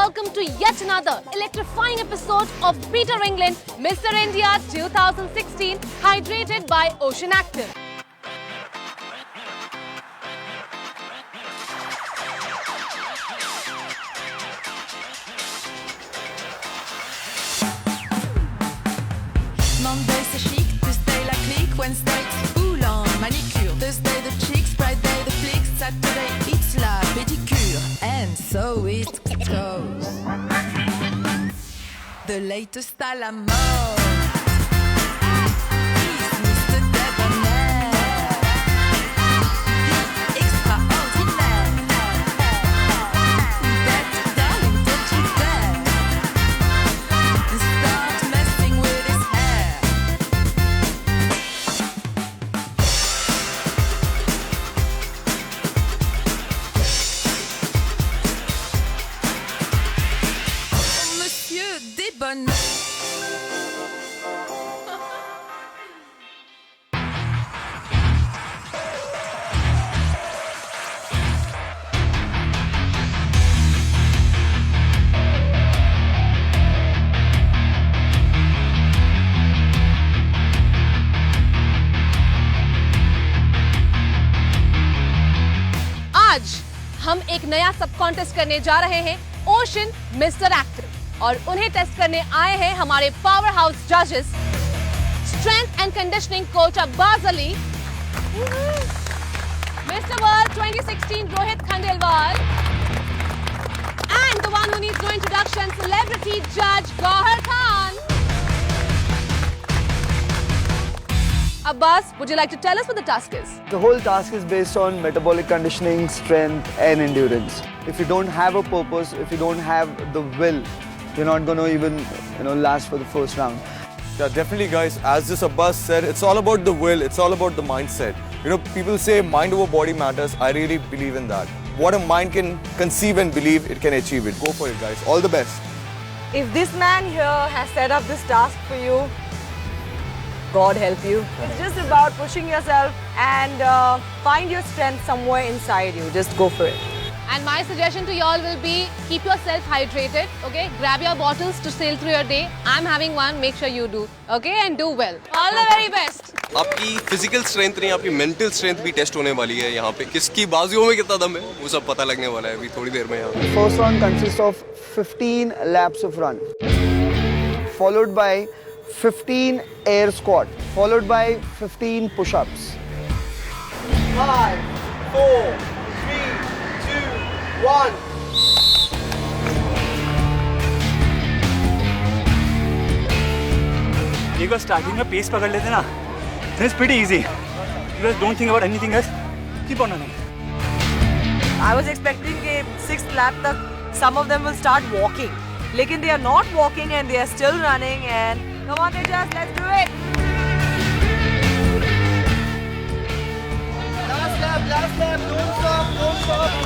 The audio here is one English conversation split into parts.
welcome to yet another electrifying episode of Peter England, Mr. India 2016, hydrated by Ocean Active. Monday c'est chic, Tuesday la clique, Wednesday full on manicure, Thursday the cheeks, Friday the flicks, Saturday it's la pédicure, and so it goes. The latest à la mode. He's Mr. Debonair. The extraordinaire. That darling, don't you dare start messing with his hair. Monsieur Debonair. आज हम एक नया सब contest करने जा रहे हैं, ocean mister active, और उन्हें टेस्ट करने आए हैं हमारे पावर हाउस जजेस, strength and conditioning coach Abbas Ali, mister world 2016 Rohit Khandelwal, and the one who needs no introduction, celebrity judge Gauhar Khan. Abbas, would you like to tell us what the task is? The whole task is based on metabolic conditioning, strength and endurance. If you don't have a purpose, if you don't have the will, you're not going to even last for the first round. Yeah, definitely guys, as this Abbas said, it's all about the will, it's all about the mindset. People say mind over body matters. I really believe in that. What a mind can conceive and believe, it can achieve it. Go for it guys, all the best. If this man here has set up this task for you, God help you. It's just about pushing yourself and find your strength somewhere inside you. Just go for it. And my suggestion to y'all will be keep yourself hydrated, okay? Grab your bottles to sail through your day. I'm having one, make sure you do, okay? And do well. All the very best. आपकी physical strength नहीं, आपकी mental strength भी test होने वाली है यहाँ पे. किसकी बाजुओं में कितना दम है वो सब पता लगने वाला है अभी थोड़ी देर में यहाँ पे. First round consists of 15 laps of run, followed by 15 air squat, followed by 15 push-ups. 5, 4, 3, 2, 1. एक बार स्टार्टिंग में पेस पकड़ लेते ना, then it's pretty easy. You guys don't think about anything else. Keep on running. I was expecting that 6th lap tak some of them will start walking. Lekin they are not walking and they are still running, and come on Tejas, let's do it. Last lap, don't stop,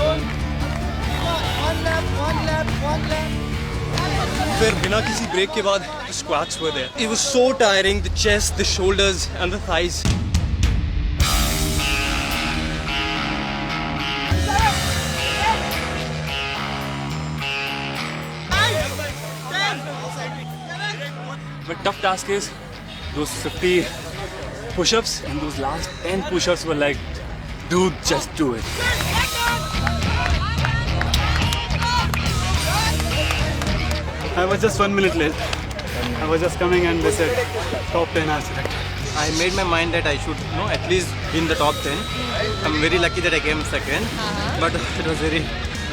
don't. One lap. फिर बिना किसी break के बाद squats were there. It was so tiring, the chest, the shoulders and the thighs. But tough task is those 50 push-ups, and those last 10 push-ups were like, dude, just do it. I was just 1 minute late. I was just coming and they said top 10 are selected. I made my mind that I should at least in the top 10. I'm very lucky that I came second, but it was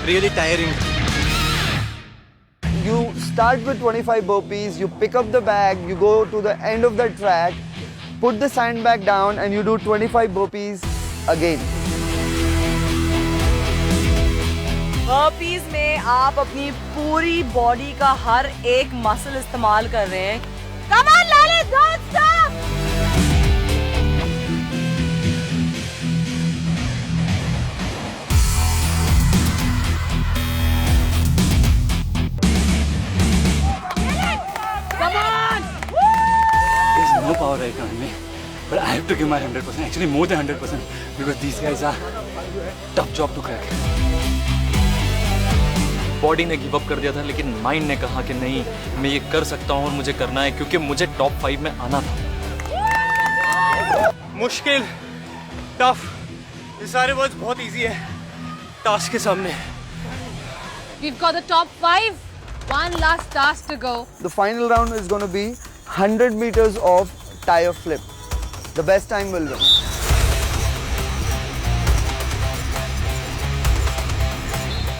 really tiring. You start with 25 burpees, you pick up the bag, you go to the end of the track, put the sandbag down and you do 25 burpees again. Burpees में आप अपनी पूरी body का हर एक muscle इस्तेमाल कर रहे हैं. Come on, Lalit, don't stop! Come on! There's no power right now in me, but I have to give my 100%, actually more than 100%, because these guys are tough job to crack. Body ने give up कर दिया था, लेकिन mind ने कहा कि नहीं, मैं ये कर सकता हूँ और मुझे करना है, क्योंकि मुझे टॉप 5 में आना था। मुश्किल, टफ, ये सारे वर्ड्स बहुत इजी है टास्क के सामने। We've got the top 5. One last task to go. The final round is going to be 100 meters of tire flip. The best time will win.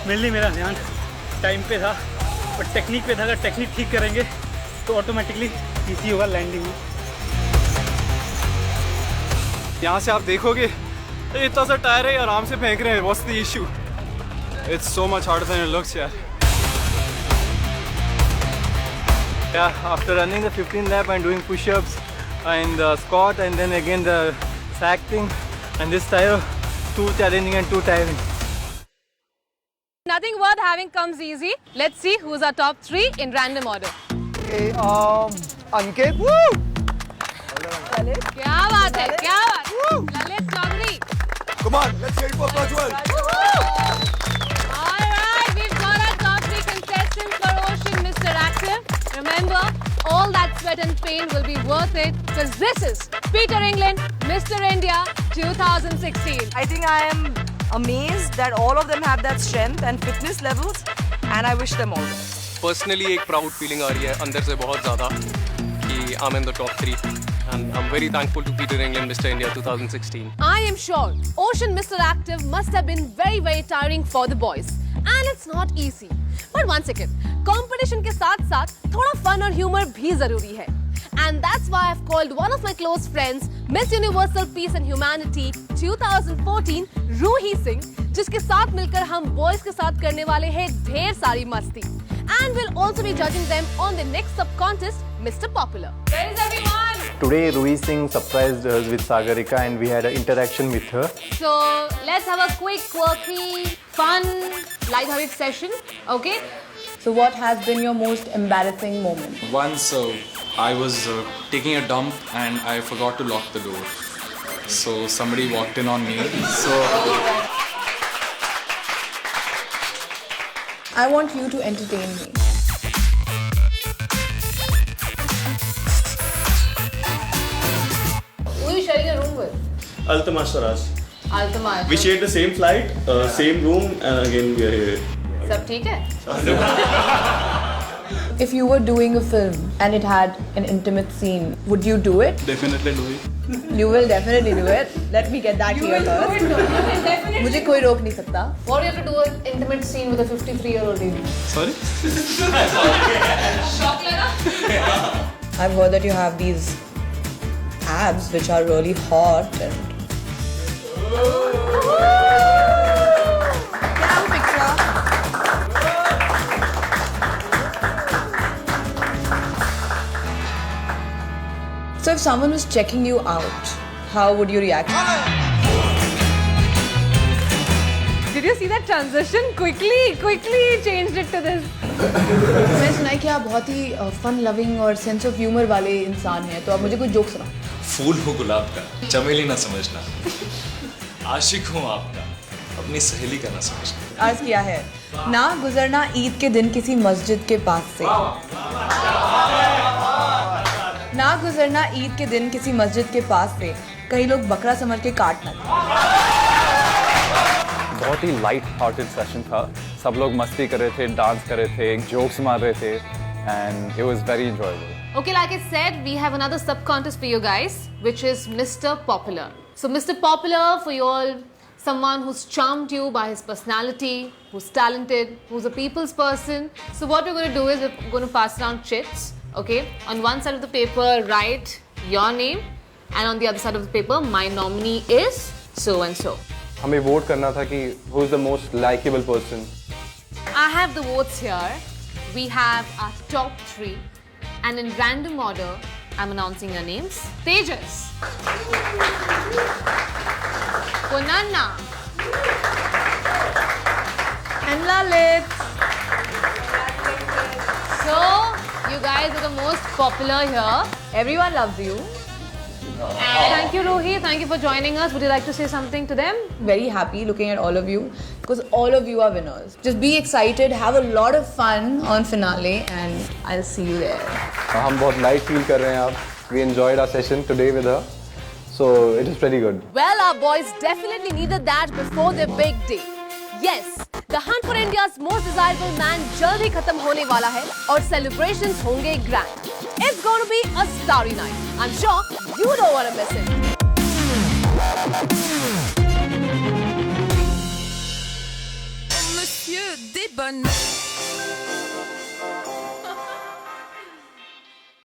Mainly मेरा ध्यान टाइम पे था और टेक्निक पे था। अगर टेक्निक ठीक करेंगे तो ऑटोमेटिकली इजी होगा लैंडिंग में। यहाँ से आप देखोगे इतना सा टायर है, आराम से फेंक रहे हैं। What's the issue? It's so much harder than it looks यार। Yeah, after running the 15 lap and doing push-ups and squat and then again the sack thing, and this tire, too challenging and too tiring. Nothing worth having comes easy. Let's see who's our top 3 in random order. Okay, Ankit. Woo! क्या बात है, क्या बात है? Lalit Chaudhary. Come on, let's get it for Prajwal. All right, we've got our top 3 contestants for Ocean Mr. Active. Remember, all that sweat and pain will be worth it, because this is Peter England, Mr. India 2016. I think I am amazed that all of them have that strength and fitness levels, and I wish them all the best. Personally, एक proud feeling आ रही है अंदर से बहुत ज़्यादा कि I'm in the top 3, and I'm very thankful to Peter England, Mr. India 2016. I am sure Ocean Mr. Active must have been very, very tiring for the boys. And it's not easy. But one second, competition के साथ-साथ थोड़ा fun और humor भी जरूरी है. And that's why I've called one of my close friends, Miss Universal Peace and Humanity 2014, Ruhi Singh, जिसके साथ मिलकर हम boys के साथ करने वाले हैं ढेर सारी मस्ती. And we'll also be judging them on the next sub-contest, Mr. Popular. Where is everyone? Today, Ruhi Singh surprised us with Sagarika and we had an interaction with her. So let's have a quick, quirky, fun, light-hearted session, okay? So what has been your most embarrassing moment? Once I was taking a dump and I forgot to lock the door. So somebody walked in on me. So I want you to entertain me. Who are you sharing a room with? Altamash Swaraj. Altamash. We shared the same flight, same room, and again we are here. सब ठीक है? If you were doing a film and it had an intimate scene, would you do it? definitely do it. You will definitely do it. Let me get that here first. मुझे कोई रोक नहीं सकता. What do you have to do an intimate scene with a 53-year-old lady? Sorry? Shock लगा? I've heard that you have these abs which are really hot and. So if someone was checking you out, how would you react? Did you see that transition? Quickly changed it to this. मैंने सुना है कि आप बहुत ही fun loving और sense of humour वाले इंसान हैं, तो आप मुझे कोई जोक सुनाओ. फूल हो गुलाब का, चमेली ना समझना. आशिक हूँ आपका, अपनी सहेली का ना समझना. आज क्या है? ना गुजरना ईद के दिन किसी मस्जिद के पास से. ना गुजरना ईद के दिन किसी मस्जिद के पास से, कई लोग बकरा समझ के काटना. बहुत ही लाइट हार्टेड सेशन था. सब लोग मस्ती कर रहे थे, डांस कर रहे थे, जोक्स मार रहे थे, and it was very enjoyable. Okay, like I said, we have another sub-contest for you guys, which is Mr. Popular. So Mr. Popular, for you all, someone who's charmed you by his personality, who's talented, who's a people's person. So what we're going to do is we're going to pass around chits. Okay, on one side of the paper, write your name, and on the other side of the paper, my nominee is so and so. हमें vote करना था कि who is the most likable person. I have the votes here. We have our top 3, and in random order, I'm announcing your names. Tejas, Punanna, and Lalit. So, you guys are the most popular here. Everyone loves you. Thank you, Rohi. Thank you for joining us. Would you like to say something to them? Very happy looking at all of you because all of you are winners. Just be excited, have a lot of fun on finale, and I'll see you there. हम बहुत light feel कर रहे हैं अब. We enjoyed our session today with her, so it is pretty good. Well, our boys definitely needed that before their big day. Yes, the hunt for India's most desirable man जल्द ही खत्म होने वाला है और celebrations होंगे grand. It's going to be a starry night. I'm sure you don't want to miss it. Monsieur Desbonnes.